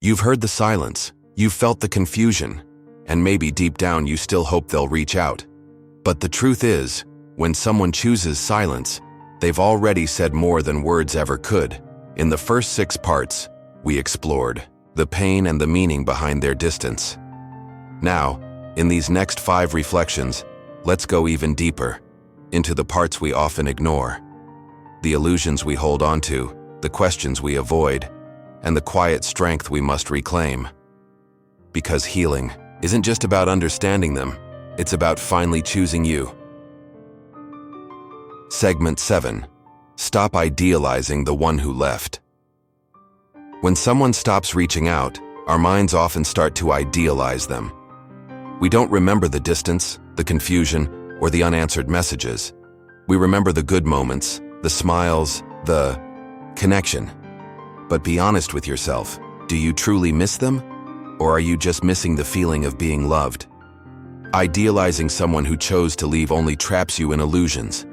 You've heard the silence, you've felt the confusion, and maybe deep down you still hope they'll reach out. But the truth is, when someone chooses silence, they've already said more than words ever could. In the first 6 parts, we explored the pain and the meaning behind their distance. Now, in these next 5 reflections, let's go even deeper into the parts we often ignore, the illusions we hold onto, the questions we avoid, and the quiet strength we must reclaim. Because healing isn't just about understanding them, it's about finally choosing you. Segment 7. Stop idealizing the one who left. When someone stops reaching out, our minds often start to idealize them. We don't remember the distance, the confusion, or the unanswered messages. We remember the good moments, the smiles, the connection. But be honest with yourself. Do you truly miss them? Or are you just missing the feeling of being loved? Idealizing someone who chose to leave only traps you in illusions.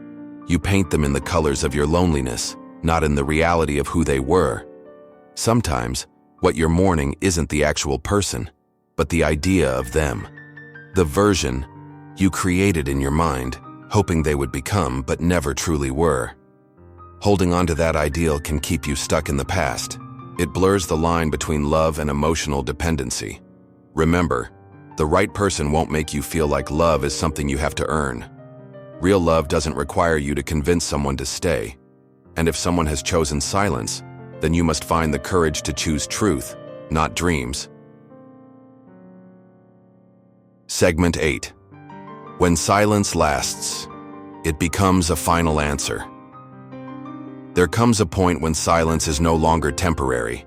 You paint them in the colors of your loneliness, not in the reality of who they were. Sometimes, what you're mourning isn't the actual person, but the idea of them. The version you created in your mind, hoping they would become but never truly were. Holding on to that ideal can keep you stuck in the past. It blurs the line between love and emotional dependency. Remember, the right person won't make you feel like love is something you have to earn. Real love doesn't require you to convince someone to stay. And if someone has chosen silence, then you must find the courage to choose truth, not dreams. Segment 8. When silence lasts, it becomes a final answer. There comes a point when silence is no longer temporary.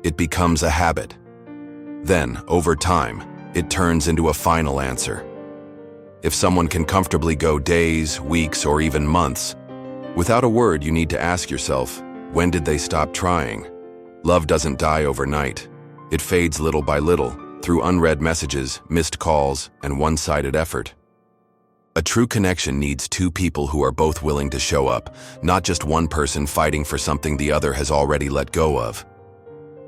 It becomes a habit. Then, over time, it turns into a final answer. If someone can comfortably go days, weeks, or even months, without a word, you need to ask yourself, when did they stop trying? Love doesn't die overnight. It fades little by little, through unread messages, missed calls, and one-sided effort. A true connection needs 2 people who are both willing to show up, not just one person fighting for something the other has already let go of.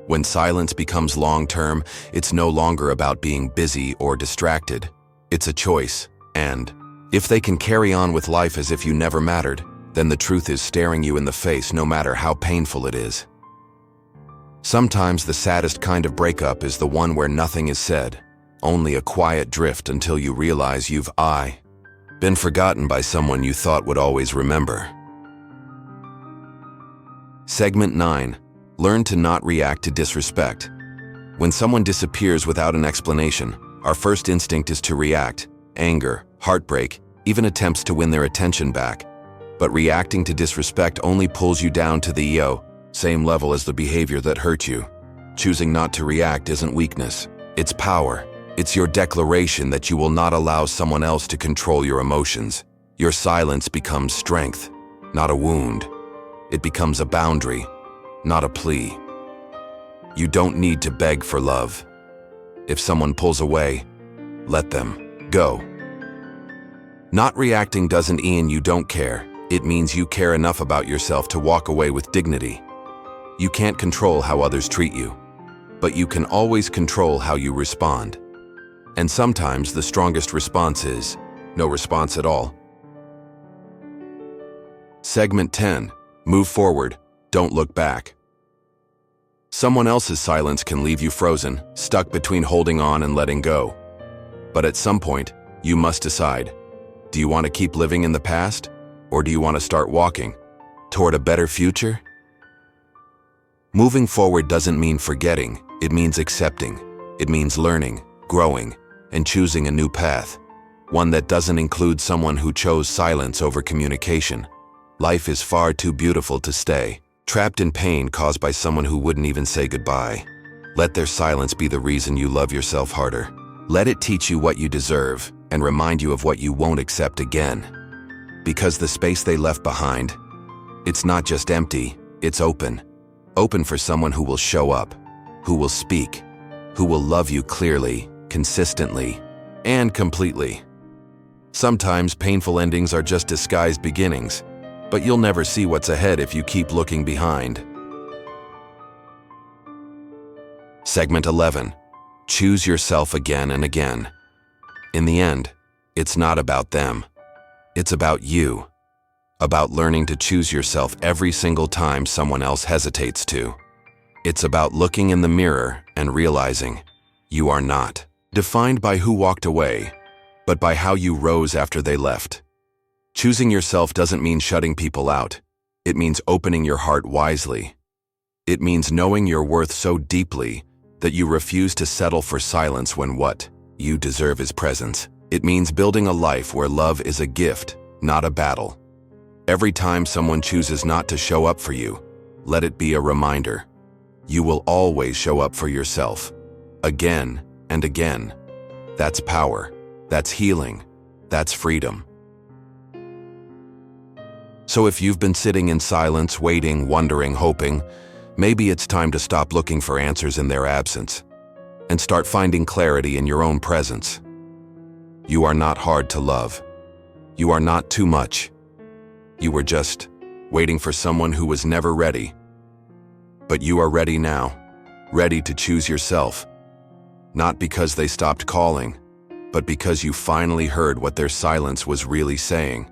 When silence becomes long-term, it's no longer about being busy or distracted. It's a choice, and if they can carry on with life as if you never mattered, then the truth is staring you in the face no matter how painful it is. Sometimes the saddest kind of breakup is the one where nothing is said, only a quiet drift until you realize you've been forgotten by someone you thought would always remember. Segment 9. Learn to not react to disrespect. When someone disappears without an explanation, our first instinct is to react. Anger, heartbreak, even attempts to win their attention back. But reacting to disrespect only pulls you down to the same level as the behavior that hurt you. Choosing not to react isn't weakness, it's power. It's your declaration that you will not allow someone else to control your emotions. Your silence becomes strength, not a wound. It becomes a boundary, not a plea. You don't need to beg for love. If someone pulls away, let them go. Not reacting doesn't mean you don't care. It means you care enough about yourself to walk away with dignity. You can't control how others treat you, but you can always control how you respond. And sometimes the strongest response is no response at all. Segment 10. Move forward, don't look back. Someone else's silence can leave you frozen, stuck between holding on and letting go. But at some point, you must decide. Do you want to keep living in the past? Or do you want to start walking toward a better future? Moving forward doesn't mean forgetting, it means accepting. It means learning, growing, and choosing a new path. One that doesn't include someone who chose silence over communication. Life is far too beautiful to stay trapped in pain caused by someone who wouldn't even say goodbye. Let their silence be the reason you love yourself harder. Let it teach you what you deserve and remind you of what you won't accept again. Because the space they left behind, it's not just empty, it's open. Open for someone who will show up, who will speak, who will love you clearly, consistently, and completely. Sometimes painful endings are just disguised beginnings, but you'll never see what's ahead if you keep looking behind. Segment 11. Choose yourself again and again. In the end, it's not about them. It's about you. About learning to choose yourself every single time someone else hesitates to. It's about looking in the mirror and realizing you are not defined by who walked away, but by how you rose after they left. Choosing yourself doesn't mean shutting people out. It means opening your heart wisely. It means knowing your worth so deeply that you refuse to settle for silence when what you deserve is presence. It means building a life where love is a gift, not a battle. Every time someone chooses not to show up for you, let it be a reminder. You will always show up for yourself, again and again. That's power. That's healing. That's freedom. So if you've been sitting in silence, waiting, wondering, hoping, maybe it's time to stop looking for answers in their absence and start finding clarity in your own presence. You are not hard to love. You are not too much. You were just waiting for someone who was never ready. But you are ready now, ready to choose yourself. Not because they stopped calling, but because you finally heard what their silence was really saying.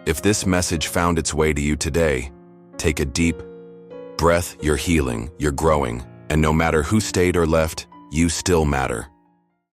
If this message found its way to you today, take a deep breath. You're healing, you're growing, and no matter who stayed or left, you still matter.